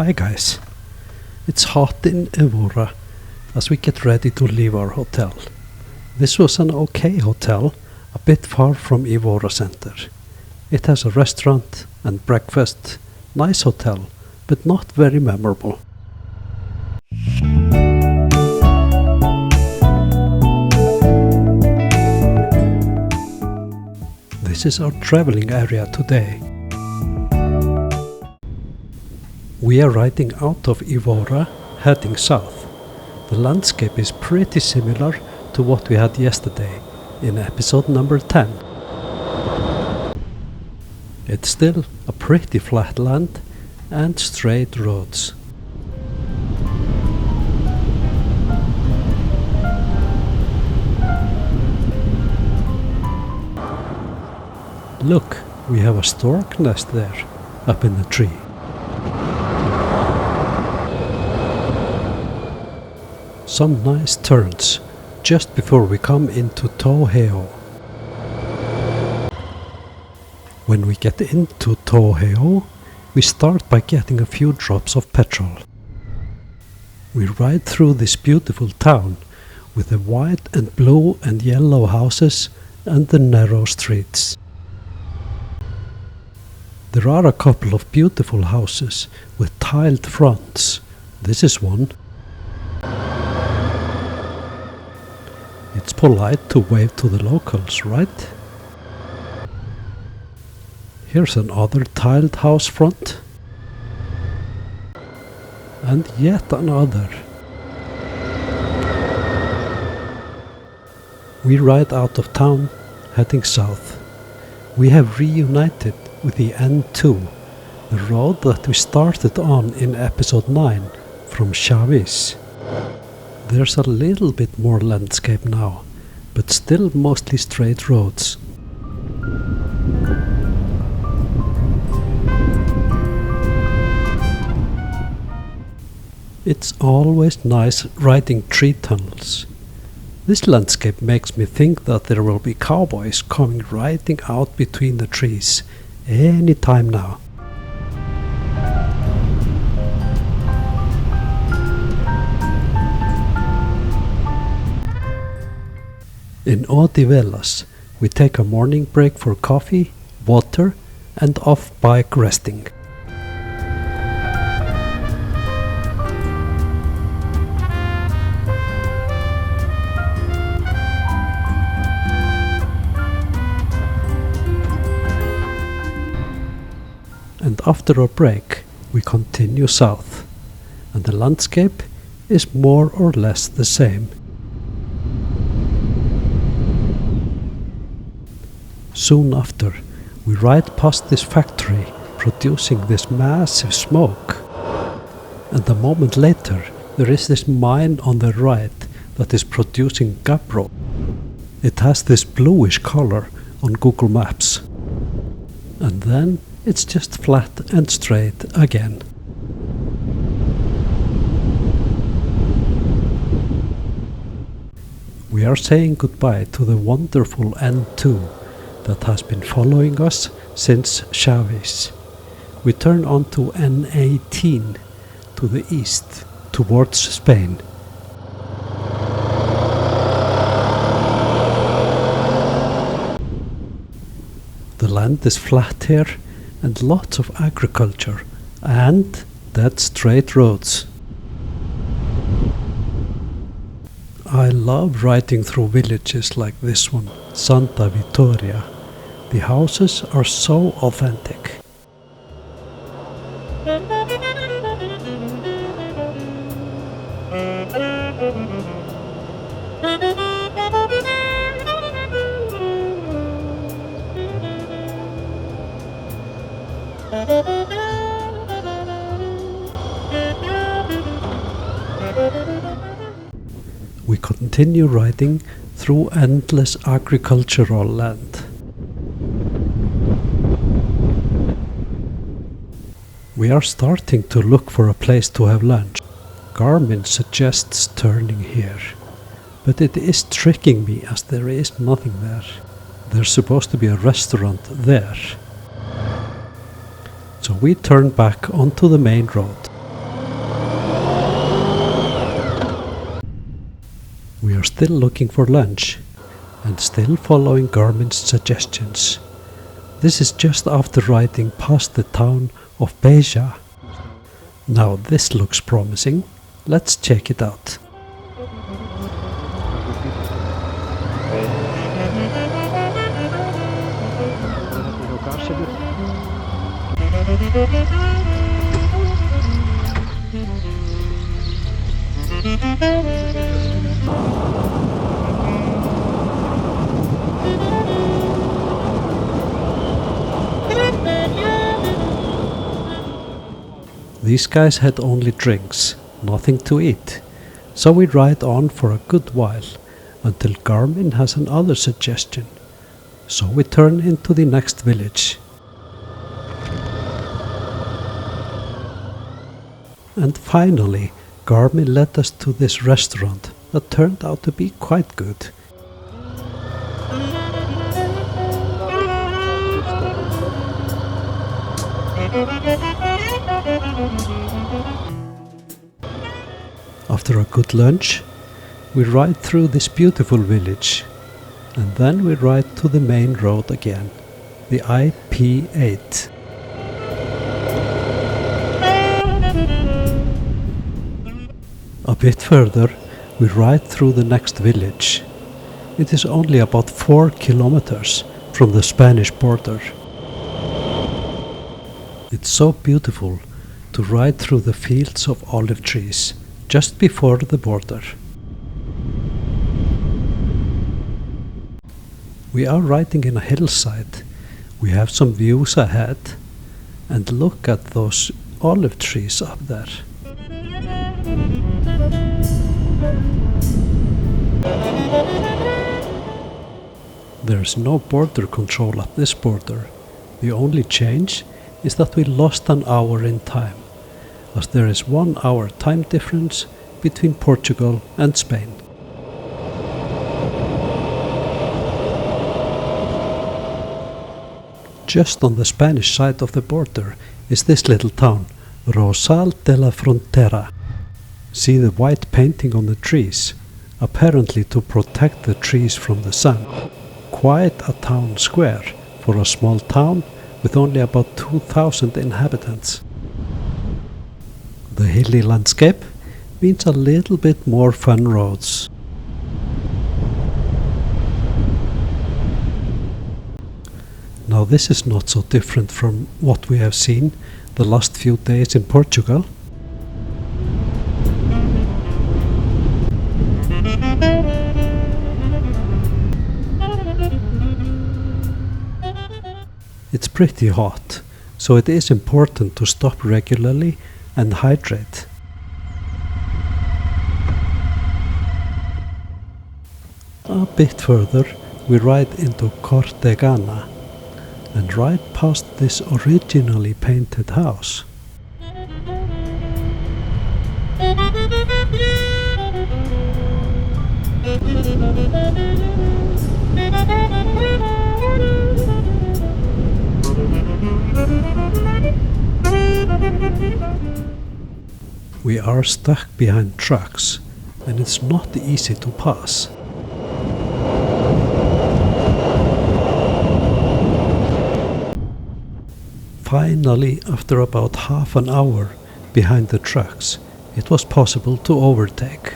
Hi guys, it's hot in Evora as we get ready to leave our hotel. This was an okay hotel, a bit far from Evora center. It has a restaurant and breakfast, nice hotel, but not very memorable. This is our traveling area today. We are riding out of Evora, heading south. The landscape is pretty similar to what we had yesterday in episode number 10. It's still a pretty flat land and straight roads. Look, we have a stork nest there, up in the tree. Some nice turns just before we come into Toheo. When we get into Toheo, we start by getting a few drops of petrol. We ride through this beautiful town with the white and blue and yellow houses and the narrow streets. There are a couple of beautiful houses with tiled fronts. This is one. It's polite to wave to the locals, right? Here's another tiled house front. And yet another. We ride out of town, heading south. We have reunited with the N2, the road that we started on in episode 9 from Seville. There's a little bit more landscape now, but still mostly straight roads. It's always nice riding tree tunnels. This landscape makes me think that there will be cowboys coming riding out between the trees any time now. In Odivelas, we take a morning break for coffee, water and off-bike resting. And after a break, we continue south, and the landscape is more or less the same. Soon after, we ride past this factory producing this massive smoke. And a moment later, there is this mine on the right that is producing gabbro. It has this bluish color on Google Maps. And then it's just flat and straight again. We are saying goodbye to the wonderful N2 that has been following us since Seville. We turn onto N18 to the east, towards Spain. The land is flat here and lots of agriculture and dead straight roads. I love riding through villages like this one, Santa Vitoria. The houses are so authentic. We continue riding through endless agricultural land. We are starting to look for a place to have lunch. Garmin suggests turning here, but it is tricking me as there is nothing there. There's supposed to be a restaurant there. So we turn back onto the main road. are still looking for lunch and still following Garmin's suggestions. This is just after riding past the town of Beja. Now this looks promising. Let's check it out. These guys had only drinks, nothing to eat, so we ride on for a good while until Garmin has another suggestion. So we turn into the next village. And finally, Garmin led us to this restaurant that turned out to be quite good. After a good lunch, we ride through this beautiful village, and then we ride to the main road again, the IP8. A bit further, we ride through the next village. It is only about 4 kilometers from the Spanish border. It's so beautiful to ride through the fields of olive trees just before the border. We are riding in a hillside. We have some views ahead, and look at those olive trees up there. There's no border control at this border. The only change is that we lost an hour in time, as there is 1 hour time difference between Portugal and Spain. Just on the Spanish side of the border is this little town, Rosal de la Frontera. See the white painting on the trees, apparently to protect the trees from the sun. Quite a town square for a small town with only about 2,000 inhabitants. The hilly landscape means a little bit more fun roads. Now this is not so different from what we have seen the last few days in Portugal. It's pretty hot, so it is important to stop regularly and hydrate. A bit further, we ride into Cortegana and ride past this originally painted house. We are stuck behind trucks, and it's not easy to pass. Finally, after about half an hour behind the trucks, it was possible to overtake.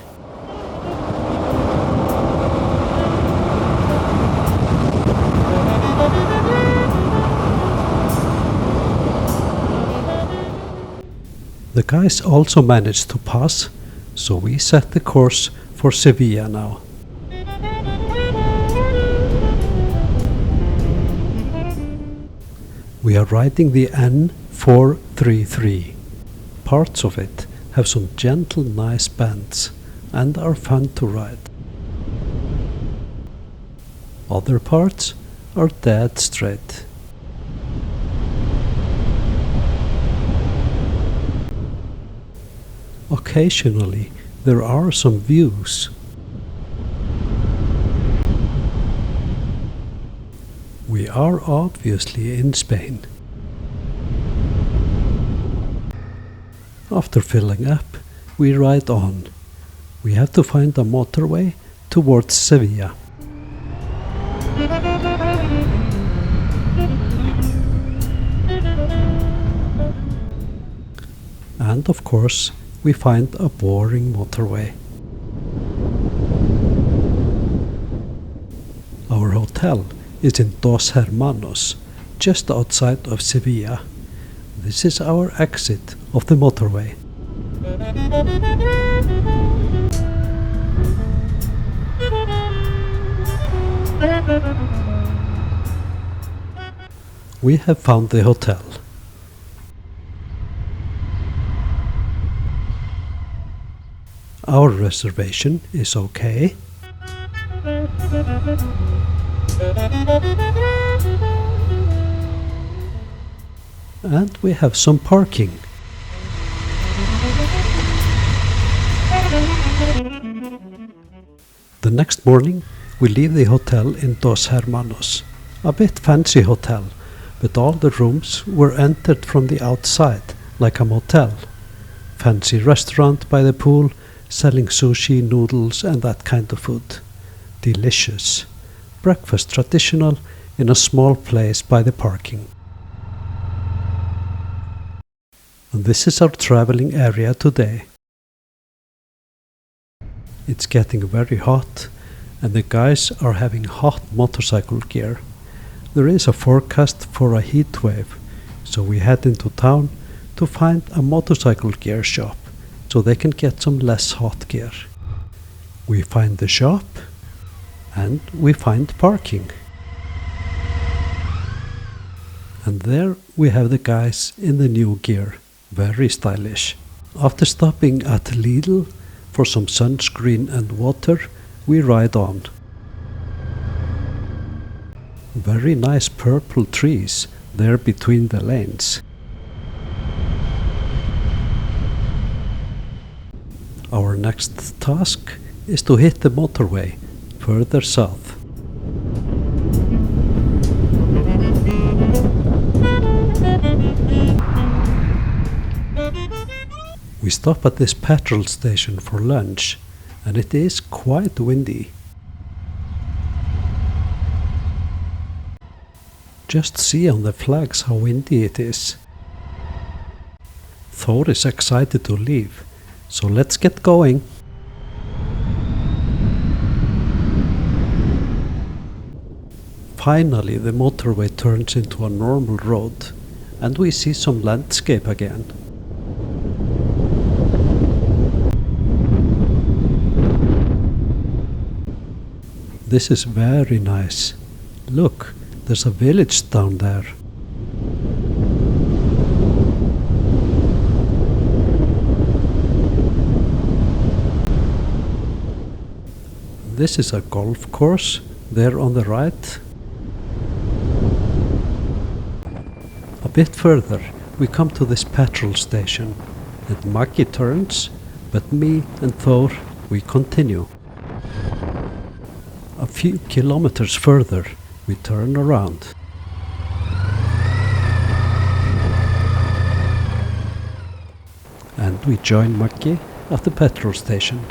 The guys also managed to pass, so we set the course for Seville now. We are riding the N433. Parts of it have some gentle, nice bends and are fun to ride. Other parts are dead straight. Occasionally, there are some views. We are obviously in Spain. After filling up, we ride on. We have to find a motorway towards Seville. And of course, we find a boring motorway. Our hotel is in Dos Hermanos, just outside of Seville. This is our exit of the motorway. We have found the hotel. Our reservation is okay. And we have some parking. The next morning we leave the hotel in Dos Hermanos, a bit fancy hotel, but all the rooms were entered from the outside, like a motel. Fancy restaurant by the pool, selling sushi, noodles and that kind of food. Delicious. Breakfast traditional in a small place by the parking. And this is our traveling area today. It's getting very hot and the guys are having hot motorcycle gear. There is a forecast for a heat wave, so we head into town to find a motorcycle gear shop so they can get some less hot gear. We find the shop and we find parking. And there we have the guys in the new gear. Very stylish. After stopping at Lidl for some sunscreen and water, we ride on. Very nice purple trees there between the lanes. Our next task is to hit the motorway further south. We stop at this petrol station for lunch, and it is quite windy. Just see on the flags how windy it is. Thor is excited to leave, so let's get going. Finally, the motorway turns into a normal road, and we see some landscape again. This is very nice. Look, there's a village down there. This is a golf course there on the right. A bit further we come to this petrol station and Maggie turns, but me and Thor, we continue. A few kilometers further, we turn around. And we join Maggie at the petrol station.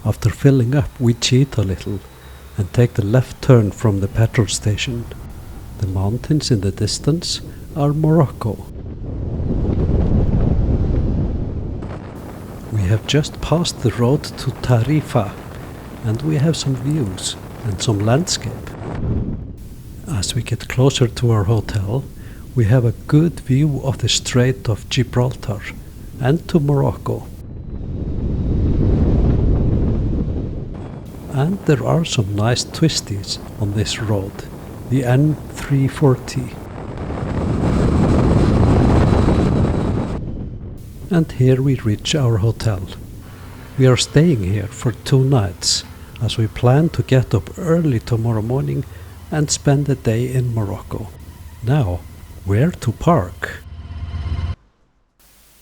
After filling up, we cheat a little and take the left turn from the petrol station. The mountains in the distance are Morocco. We have just passed the road to Tarifa and we have some views and some landscape. As we get closer to our hotel, we have a good view of the Strait of Gibraltar and to Morocco. And there are some nice twisties on this road, the N340. And here we reach our hotel. We are staying here for 2 nights, as we plan to get up early tomorrow morning and spend the day in Morocco. Now, where to park?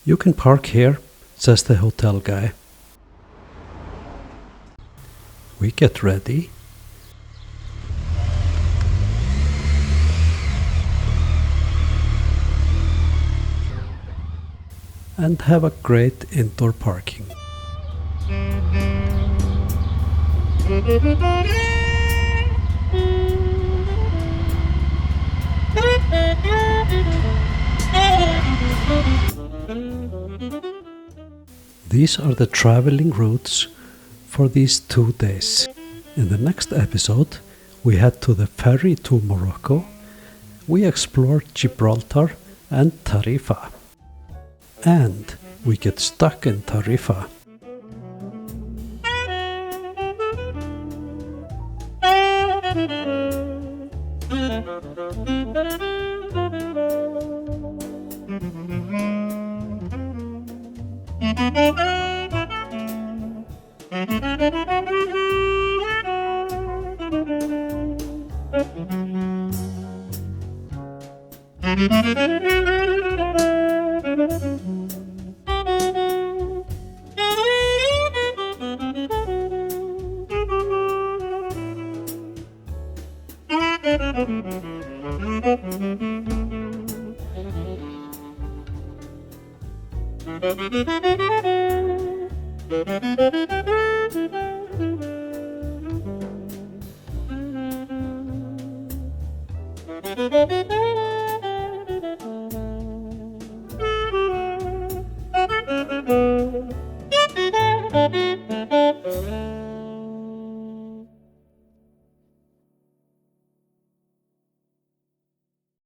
You can park here, says the hotel guy. We get ready. and have a great indoor parking. These are the traveling routes for these 2 days. In the next episode, we head to the ferry to Morocco. We explore Gibraltar and Tarifa. And we get stuck in Tarifa. Thank you.